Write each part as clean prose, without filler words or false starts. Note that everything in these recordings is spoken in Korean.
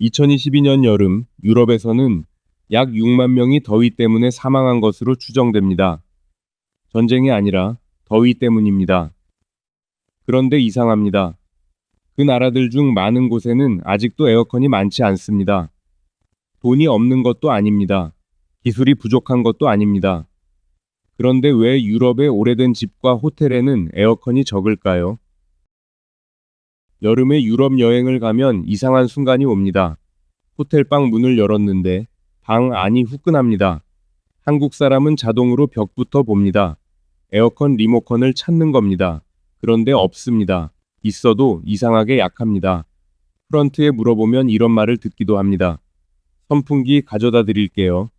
2022년 여름 유럽에서는 약 6만 명이 더위 때문에 사망한 것으로 추정됩니다. 전쟁이 아니라 더위 때문입니다. 그런데 이상합니다. 그 나라들 중 많은 곳에는 아직도 에어컨이 많지 않습니다. 돈이 없는 것도 아닙니다. 기술이 부족한 것도 아닙니다. 그런데 왜 유럽의 오래된 집과 호텔에는 에어컨이 적을까요? 여름에 유럽 여행을 가면 이상한 순간이 옵니다. 호텔방 문을 열었는데 방 안이 후끈합니다. 한국 사람은 자동으로 벽부터 봅니다. 에어컨 리모컨을 찾는 겁니다. 그런데 없습니다. 있어도 이상하게 약합니다. 프런트에 물어보면 이런 말을 듣기도 합니다. 선풍기 가져다 드릴게요.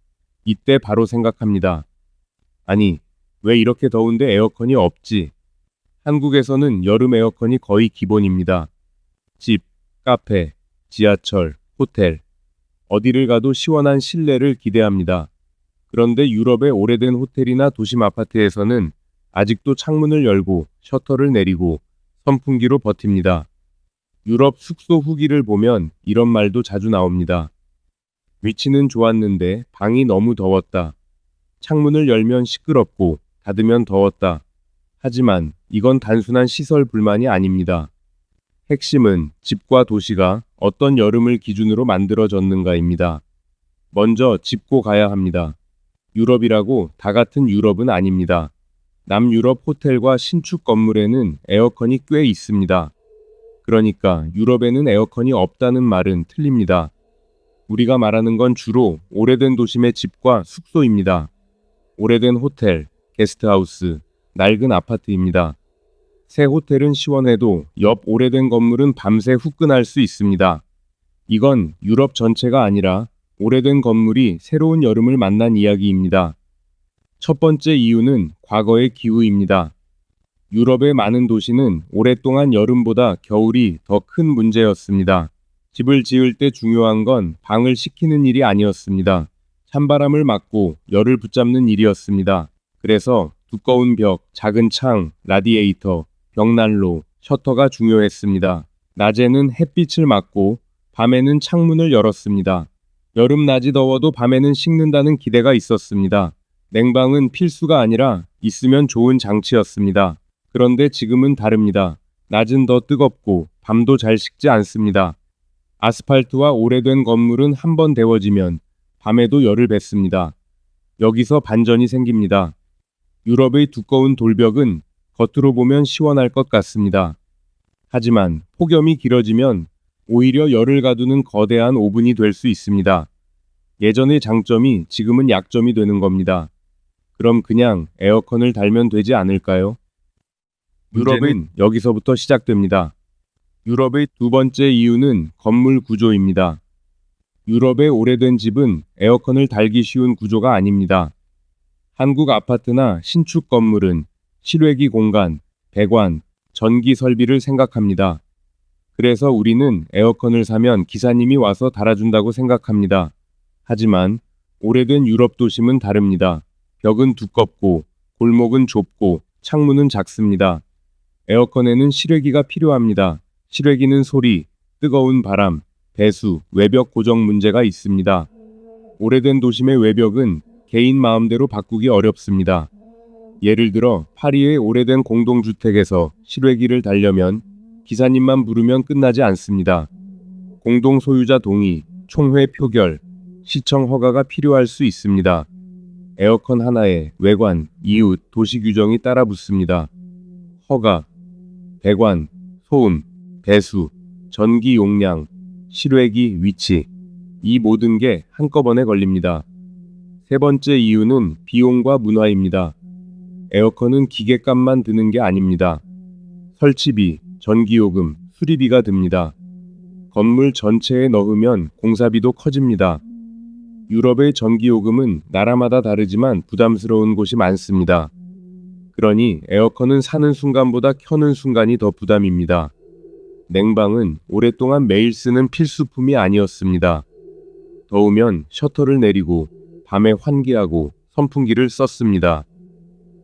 이때 바로 생각합니다. 아니, 왜 이렇게 더운데 에어컨이 없지? 한국에서는 여름 에어컨이 거의 기본입니다. 집, 카페, 지하철, 호텔, 어디를 가도 시원한 실내를 기대합니다. 그런데 유럽의 오래된 호텔이나 도심 아파트에서는 아직도 창문을 열고 셔터를 내리고 선풍기로 버팁니다. 유럽 숙소 후기를 보면 이런 말도 자주 나옵니다. 위치는 좋았는데 방이 너무 더웠다. 창문을 열면 시끄럽고 닫으면 더웠다. 하지만 이건 단순한 시설 불만이 아닙니다. 핵심은 집과 도시가 어떤 여름을 기준으로 만들어졌는가입니다. 먼저 짚고 가야 합니다. 유럽이라고 다 같은 유럽은 아닙니다. 남유럽 호텔과 신축 건물에는 에어컨이 꽤 있습니다. 그러니까 유럽에는 에어컨이 없다는 말은 틀립니다. 우리가 말하는 건 주로 오래된 도심의 집과 숙소입니다. 오래된 호텔, 게스트하우스, 낡은 아파트입니다. 새 호텔은 시원해도 옆 오래된 건물은 밤새 후끈할 수 있습니다. 이건 유럽 전체가 아니라 오래된 건물이 새로운 여름을 만난 이야기입니다. 첫 번째 이유는 과거의 기후입니다. 유럽의 많은 도시는 오랫동안 여름보다 겨울이 더 큰 문제였습니다. 집을 지을 때 중요한 건 방을 식히는 일이 아니었습니다. 찬바람을 막고 열을 붙잡는 일이었습니다. 그래서 두꺼운 벽, 작은 창, 라디에이터, 벽난로, 셔터가 중요했습니다. 낮에는 햇빛을 막고 밤에는 창문을 열었습니다. 여름 낮이 더워도 밤에는 식는다는 기대가 있었습니다. 냉방은 필수가 아니라 있으면 좋은 장치였습니다. 그런데 지금은 다릅니다. 낮은 더 뜨겁고 밤도 잘 식지 않습니다. 아스팔트와 오래된 건물은 한번 데워지면 밤에도 열을 뱉습니다. 여기서 반전이 생깁니다. 유럽의 두꺼운 돌벽은 겉으로 보면 시원할 것 같습니다. 하지만 폭염이 길어지면 오히려 열을 가두는 거대한 오븐이 될 수 있습니다. 예전의 장점이 지금은 약점이 되는 겁니다. 그럼 그냥 에어컨을 달면 되지 않을까요? 유럽은 여기서부터 시작됩니다. 유럽의 두 번째 이유는 건물 구조입니다. 유럽의 오래된 집은 에어컨을 달기 쉬운 구조가 아닙니다. 한국 아파트나 신축 건물은 실외기 공간, 배관, 전기 설비를 생각합니다. 그래서 우리는 에어컨을 사면 기사님이 와서 달아준다고 생각합니다. 하지만 오래된 유럽 도심은 다릅니다. 벽은 두껍고 골목은 좁고 창문은 작습니다. 에어컨에는 실외기가 필요합니다. 실외기는 소리, 뜨거운 바람, 배수, 외벽 고정 문제가 있습니다. 오래된 도심의 외벽은 개인 마음대로 바꾸기 어렵습니다. 예를 들어 파리의 오래된 공동주택에서 실외기를 달려면 기사님만 부르면 끝나지 않습니다. 공동 소유자 동의, 총회 표결, 시청 허가가 필요할 수 있습니다. 에어컨 하나에 외관, 이웃, 도시 규정이 따라 붙습니다. 허가, 배관, 소음, 배수, 전기 용량, 실외기 위치, 이 모든 게 한꺼번에 걸립니다. 세 번째 이유는 비용과 문화입니다. 에어컨은 기계값만 드는 게 아닙니다. 설치비, 전기요금, 수리비가 듭니다. 건물 전체에 넣으면 공사비도 커집니다. 유럽의 전기요금은 나라마다 다르지만 부담스러운 곳이 많습니다. 그러니 에어컨은 사는 순간보다 켜는 순간이 더 부담입니다. 냉방은 오랫동안 매일 쓰는 필수품이 아니었습니다. 더우면 셔터를 내리고 밤에 환기하고 선풍기를 썼습니다.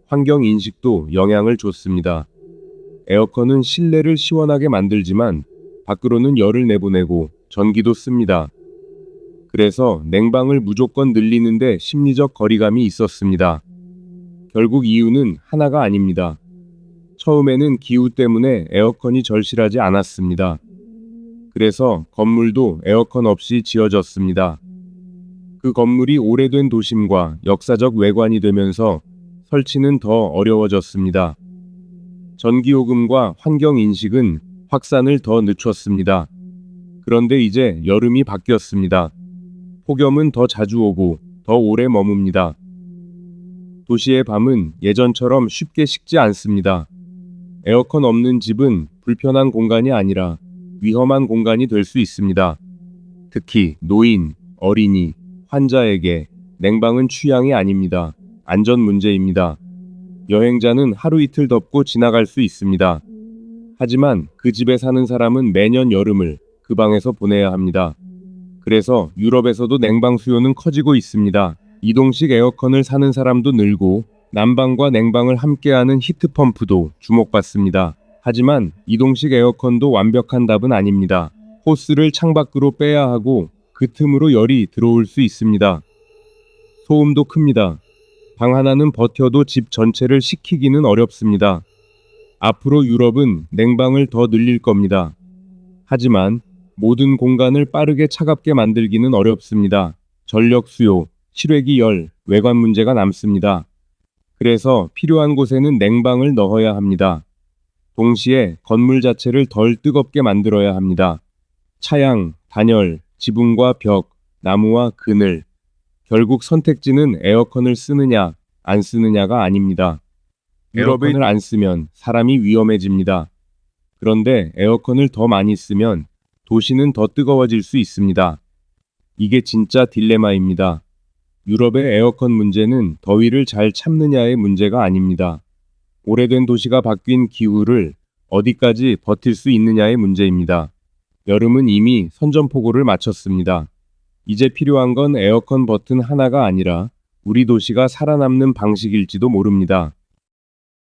환경 인식도 영향을 줬습니다. 에어컨은 실내를 시원하게 만들지만 밖으로는 열을 내보내고 전기도 씁니다. 그래서 냉방을 무조건 늘리는데 심리적 거리감이 있었습니다. 결국 이유는 하나가 아닙니다. 처음에는 기후 때문에 에어컨이 절실하지 않았습니다. 그래서 건물도 에어컨 없이 지어졌습니다. 그 건물이 오래된 도심과 역사적 외관이 되면서 설치는 더 어려워졌습니다. 전기요금과 환경인식은 확산을 더 늦췄습니다. 그런데 이제 여름이 바뀌었습니다. 폭염은 더 자주 오고 더 오래 머뭅니다. 도시의 밤은 예전처럼 쉽게 식지 않습니다. 에어컨 없는 집은 불편한 공간이 아니라 위험한 공간이 될 수 있습니다. 특히 노인, 어린이, 환자에게 냉방은 취향이 아닙니다. 안전 문제입니다. 여행자는 하루 이틀 덥고 지나갈 수 있습니다. 하지만 그 집에 사는 사람은 매년 여름을 그 방에서 보내야 합니다. 그래서 유럽에서도 냉방 수요는 커지고 있습니다. 이동식 에어컨을 사는 사람도 늘고 난방과 냉방을 함께하는 히트펌프도 주목받습니다. 하지만 이동식 에어컨도 완벽한 답은 아닙니다. 호스를 창밖으로 빼야 하고 그 틈으로 열이 들어올 수 있습니다. 소음도 큽니다. 방 하나는 버텨도 집 전체를 식히기는 어렵습니다. 앞으로 유럽은 냉방을 더 늘릴 겁니다. 하지만 모든 공간을 빠르게 차갑게 만들기는 어렵습니다. 전력 수요, 실외기 열, 외관 문제가 남습니다. 그래서 필요한 곳에는 냉방을 넣어야 합니다. 동시에 건물 자체를 덜 뜨겁게 만들어야 합니다. 차양, 단열, 지붕과 벽, 나무와 그늘. 결국 선택지는 에어컨을 쓰느냐, 안 쓰느냐가 아닙니다. 에어컨을 안 쓰면 사람이 위험해집니다. 그런데 에어컨을 더 많이 쓰면 도시는 더 뜨거워질 수 있습니다. 이게 진짜 딜레마입니다. 유럽의 에어컨 문제는 더위를 잘 참느냐의 문제가 아닙니다. 오래된 도시가 바뀐 기후를 어디까지 버틸 수 있느냐의 문제입니다. 여름은 이미 선전포고를 마쳤습니다. 이제 필요한 건 에어컨 버튼 하나가 아니라 우리 도시가 살아남는 방식일지도 모릅니다.